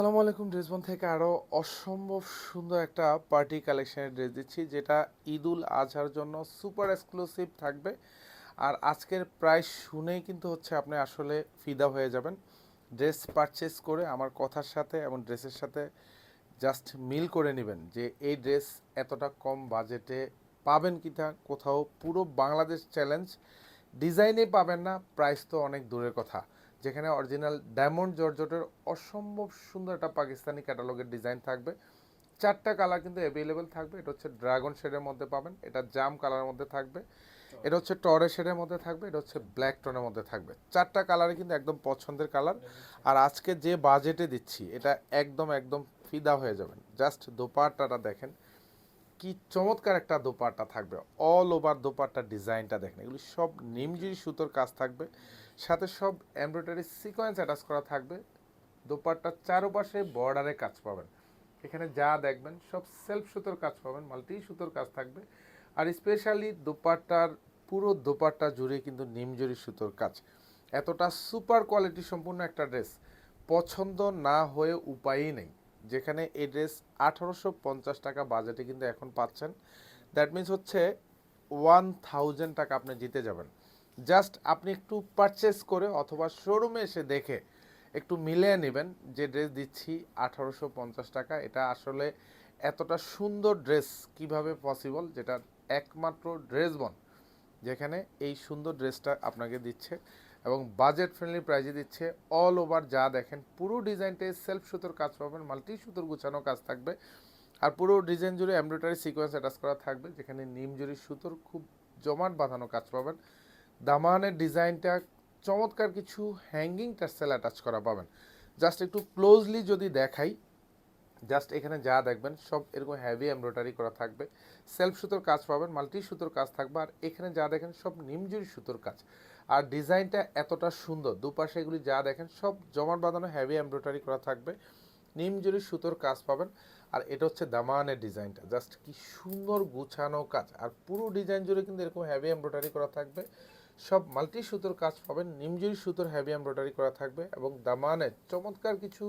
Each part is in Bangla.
আসসালামু আলাইকুম। ড্রেসবন থেকে আরও অসম্ভব সুন্দর একটা পার্টি কালেকশনের ড্রেস দিচ্ছি, যেটা ঈদুল আজহার জন্য সুপার এক্সক্লুসিভ থাকবে। আর আজকের প্রাইস শুনেই কিন্তু হচ্ছে আপনি আসলে ফিদা হয়ে যাবেন। ড্রেস পারচেস করে আমার কথার সাথে এবং ড্রেসের সাথে জাস্ট মিল করে নেবেন যে এই ড্রেস এতটা কম বাজেটে পাবেন কিনা কোথাও। পুরো বাংলাদেশ চ্যালেঞ্জ। ডিজাইনে পাবেন না, প্রাইস তো অনেক দূরের কথা। যেখানে অরিজিনাল ডায়মন্ড জর্জটের অসম্ভব সুন্দর একটা পাকিস্তানি ক্যাটালগের ডিজাইন থাকবে। চারটা কালার কিন্তু অ্যাভেলেবেল থাকবে। এটা হচ্ছে ড্রাগন শেডের মধ্যে পাবেন, এটা জাম কালারের মধ্যে থাকবে, এটা হচ্ছে টরে শেডের মধ্যে থাকবে, এটা হচ্ছে ব্ল্যাক টোনের মধ্যে থাকবে। চারটা কালারে কিন্তু একদম পছন্দের কালার। আর আজকে যে বাজেটে দিচ্ছি এটা একদম একদম ফিদা হয়ে যাবেন। জাস্ট দোপাট্টাটা দেখেন, কি চমৎকার একটা দোপাট্টা থাকবে। অল ওভার দোপাট্টার ডিজাইনটা দেখেন, এগুলি সব নিমজিরি সুতোর কাজ থাকবে, সাথে সব এমব্রয়ডারি সিকোয়েন্স অ্যাটাচ করা থাকবে। দোপাট্টার চারপাশে বর্ডারে কাজ পাবেন। এখানে যা দেখবেন সব সেলফ সুতোর কাজ পাবেন, মাল্টি সুতোর কাজ থাকবে। আর স্পেশালি দোপাট্টার পুরো দোপাট্টা জুড়ে কিন্তু নিমজরি সুতোর কাজ। এতটা সুপার কোয়ালিটি সম্পূর্ণ একটা ড্রেস পছন্দ না হয়ে উপায়ই নেই। যেখানে এই ড্রেস 1850 টাকা বাজেটে কিন্তু এখন পাচ্ছেন। দ্যাট মিন্স হচ্ছে 1000 টাকা আপনি জিতে যাবেন। জাস্ট আপনি একটু পারচেস করে অথবা শোরুমে এসে দেখে একটু মিলিয়ে নেবেন যে ড্রেস দিচ্ছি 1850 টাকা। এটা আসলে এতটা সুন্দর ড্রেস কিভাবে পসিবল, যেটা একমাত্র ড্রেস বন যেখানে এই সুন্দর ড্রেসটা আপনাকে দিচ্ছে এবং বাজেট ফ্রেন্ডলি প্রাইজে দিচ্ছে। অল ওভার যা দেখেন পুরো ডিজাইনটাই সেলফ সুতোর কাজ পাবেন, মাল্টি সুতোর গুছানো কাজ থাকবে। আর পুরো ডিজাইন জুড়ে এমব্রয়ডারি সিকোয়েন্স অ্যাটাচ করা থাকবে, যেখানে নিমজুরি সুতোর খুব জমাট বাঁধানো কাজ পাবেন। দামানের ডিজাইনটা চমৎকার কিছু হ্যাঙ্গিং টার্সেল অ্যাটাচ করা পাবেন। জাস্ট একটু ক্লোজলি যদি দেখাই, জাস্ট এখানে যা দেখবেন সব এরকম হ্যাভি এমব্রয়ডারি করা থাকবে, সেলফ সুতোর কাজ পাবেন, মাল্টি সুতোর কাজ থাকবে। আর এখানে যা দেখেন সব নিমজুরি সুতোর কাজ। আর ডিজাইনটা এতটা সুন্দর, দুপাশে এগুলি যা দেখেন সব জমাট বাঁধানো হ্যাভি এমব্রয়ডারি করা থাকবে, নিমজুরি সুতোর কাজ পাবেন। আর এটা হচ্ছে দামানের ডিজাইনটা, জাস্ট কি সুন্দর গুছানো কাজ। আর পুরো ডিজাইন জুড়ে কিন্তু এরকম হ্যাভি এমব্রয়ডারি করা থাকবে, সব মাল্টি সুতোর কাজ পাবেন, নিমজুরি সুতোর হ্যাভি এমব্রয়ডারি করা থাকবে এবং দামানের চমৎকার কিছু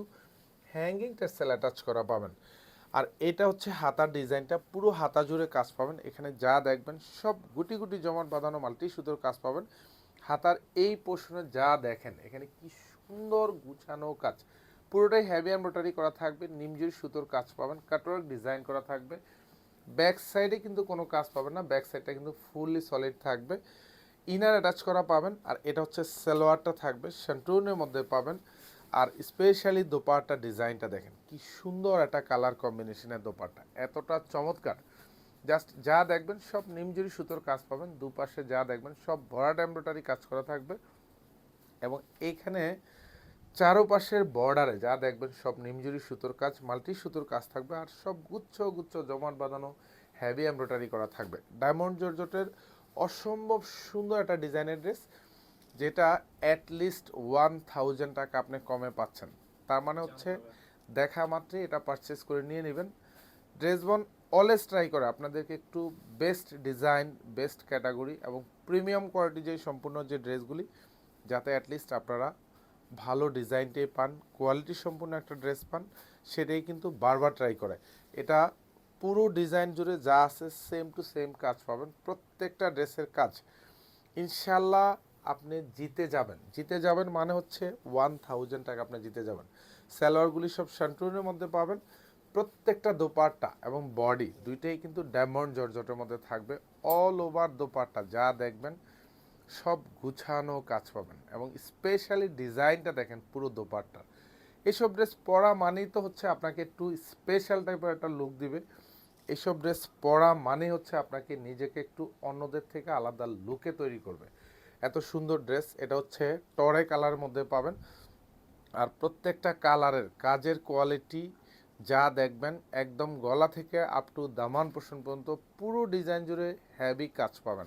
হ্যাঙ্গিং টেক্সটাইল অ্যাটাচ করা পাবেন। আর এটা হচ্ছে হাতার ডিজাইনটা, পুরো হাতা জুড়ে কাজ পাবেন। এখানে যা দেখবেন সব গুটি গুটি জমাট বাঁধানো মাল্টি সুতোর কাজ পাবেন। হাতার এই পোর্শনে যা দেখেন এখানে কি সুন্দর গুছানো কাজ, পুরোটাই হ্যাভি এমব্রয়ডারি করা থাকবে, নিমজুরি সুতোর কাজ পাবেন, কাটওয়ার্ক ডিজাইন করা থাকবে। ব্যাক সাইডে কিন্তু কোনো কাজ পাবেন না, ব্যাক সাইডটা কিন্তু ফুললি সলিড থাকবে, ইনার অ্যাটাচ করা পাবেন। আর এটা হচ্ছে সালোয়ারটা থাকবে শান্টুনের মধ্যে পাবেন। আর স্পেশালি দোপাট্টা ডিজাইনটা দেখেন কি সুন্দর একটা কালার কম্বিনেশনের দোপাট্টা, এতটা চমৎকার। জাস্ট যা দেখবেন সব নিমজুরি সুতোর কাজ পাবেন, দুপাশে যা দেখবেন সব ভরাট এমব্রয়ডারি কাজ করা থাকবে এবং এইখানে চারোপাশের বর্ডারে যা দেখবেন সব নিমজুরি সুতোর কাজ, মাল্টি সুতোর কাজ থাকবে। আর সব গুচ্ছ গুচ্ছ জমাট বাঁধানো হ্যাভি এমব্রয়ডারি করা থাকবে। ডায়মন্ড জর্জটের অসম্ভব সুন্দর একটা ডিজাইনের ড্রেস, যেটা অ্যাটলিস্ট 1000 টাকা আপনি কমে পাচ্ছেন। তার মানে হচ্ছে দেখা মাত্রই এটা পারচেস করে নিয়ে নেবেন। ড্রেসবন অলওয়েজ ট্রাই করে আপনাদেরকে একটু বেস্ট ডিজাইন, বেস্ট ক্যাটাগরি এবং প্রিমিয়াম কোয়ালিটি যে সম্পূর্ণ যে ড্রেসগুলি, যাতে অ্যাটলিস্ট আপনারা ভালো ডিজাইনটাই পান, কোয়ালিটি সম্পূর্ণ একটা ড্রেস পান, সেটাই কিন্তু বারবার ট্রাই করে। এটা পুরো ডিজাইন জুড়ে যা আছে সেম টু সেম কাজ পাবেন, প্রত্যেকটা ড্রেসের কাজ ইনশাল্লাহ আপনি জিতে যাবেন। জিতে যাবেন মানে হচ্ছে 1000 টাকা আপনি জিতে যাবেন। সালোয়ারগুলি সব শান্টুনের মধ্যে পাবেন, প্রত্যেকটা দোপাট্টা এবং বডি দুইটাই কিন্তু ডায়মন্ড জর্জটের মধ্যে থাকবে। অল ওভার দোপাট্টা যা দেখবেন সব গুছানো কাজ পাবেন এবং স্পেশালি ডিজাইনটা দেখেন পুরো দোপাট্টার। এইসব ড্রেস পরা মানেই তো হচ্ছে আপনাকে একটু স্পেশাল টাইপের একটা লুক দিবে। এইসব ড্রেস পরা মানে হচ্ছে আপনাকে নিজেকে একটু অন্যদের থেকে আলাদা লুকে তৈরি করবে। এত সুন্দর ড্রেস, এটা হচ্ছে টরে কালার মধ্যে পাবেন। আর প্রত্যেকটা কালারের কাজের কোয়ালিটি যা দেখবেন একদম গলা থেকে আপ টু দামান পোর্শন পর্যন্ত পুরো ডিজাইন জুড়ে হ্যাভি কাজ পাবেন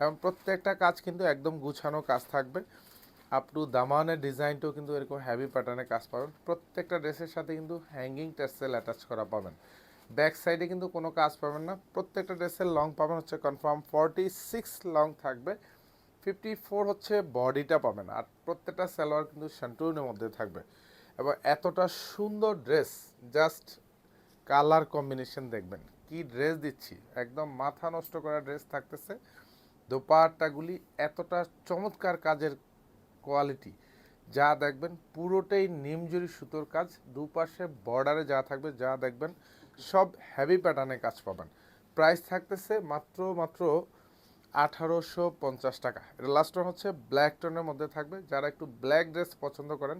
এবং প্রত্যেকটা কাজ কিন্তু একদম গুছানো কাজ থাকবে। আপ টু দামানের ডিজাইনটাও কিন্তু এরকম হ্যাভি প্যাটার্নে কাজ পাবেন। প্রত্যেকটা ড্রেসের সাথে কিন্তু হ্যাঙ্গিং টার্সেল অ্যাটাচ করা পাবেন। ব্যাক সাইডে কিন্তু কোনো কাজ পাবেন না। প্রত্যেকটা ড্রেসের লং পাবেন হচ্ছে কনফার্ম 46 লং থাকবে, 54 হচ্ছে বডিটা পাবেন। আর প্রত্যেকটা সালোয়ার কিন্তু শান্টুনের মধ্যে থাকবে এবং এতটা সুন্দর ড্রেস, জাস্ট কালার কম্বিনেশন দেখবেন কি ড্রেস দিচ্ছি, একদম মাথা নষ্ট করা ড্রেস থাকতেছে। দোপাট্টাগুলি এতটা চমৎকার কাজের কোয়ালিটি, যা দেখবেন পুরোটাই নিমজুরি সুতোর কাজ, দুপাশে বর্ডারে যা থাকবে যা দেখবেন সব হেভি প্যাটার্নে কাজ পাবেন। প্রাইস থাকতেছে মাত্র মাত্র 1850 টাকা। এটা লাস্ট টোন হচ্ছে ব্ল্যাক টোনের মধ্যে থাকবে। যারা একটু ব্ল্যাক ড্রেস পছন্দ করেন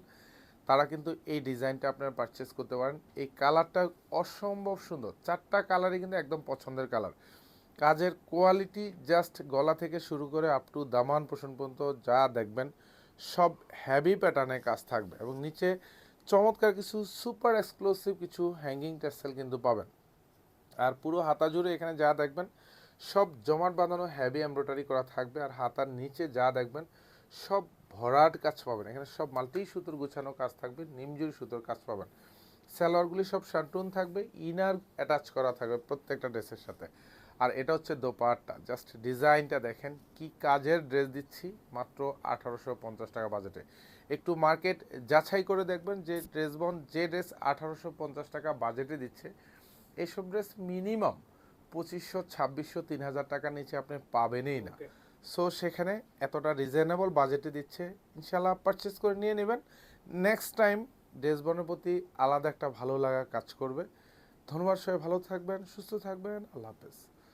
তারা কিন্তু এই ডিজাইনটা আপনারা পারচেস করতে পারেন। এই কালারটা অসম্ভব সুন্দর, চারটা কালারই কিন্তু একদম পছন্দের কালার। কাজের কোয়ালিটি জাস্ট গলা থেকে শুরু করে আপ টু দামান পোষণ পর্যন্ত যা দেখবেন সব হেভি প্যাটার্নে কাজ থাকবে এবং নিচে চমৎকার কিছু সুপার এক্সক্লুসিভ কিছু হ্যাঙ্গিং টেক্সটাইল কিন্তু পাবেন। আর পুরো হাতা জুড়ে এখানে যা দেখবেন সব জমাট বাঁধানো হেভি এমব্রয়ডারি করা থাকবে। আর হাতার নিচে যা দেখবেন সব ভরাট কাজ পাবেন, এখানে সব মাল্টি সুতোর গুছানো কাজ থাকবে, নিমজুরি সুতোর কাজ পাবেন। সালোয়ারগুলি সব শান্টুন থাকবে, ইনার অ্যাটাচ করা থাকবে প্রত্যেকটা ড্রেসের সাথে। আর এটা হচ্ছে দোপাট্টা, জাস্ট ডিজাইনটা দেখেন কি কাজের ড্রেস দিচ্ছি মাত্র 1850 টাকা বাজেটে। একটু মার্কেট যাচাই করে দেখবেন যে যে ড্রেস 1850 টাকা বাজেটে দিচ্ছে এইসব ড্রেস মিনিমাম 2500, 2600, 3000 টাকার নিচে আপনি পাবেনই না। সো সেখানে এতটা রিজনেবল বাজেটে দিচ্ছে, ইনশাল্লাহ পারচেস করে নিয়ে নেবেন। নেক্সট টাইম ড্রেসবনের প্রতি আলাদা একটা ভালো লাগা কাজ করবে। ধন্যবাদ, সবাই ভালো থাকবেন, সুস্থ থাকবেন, আল্লাহ হাফেজ।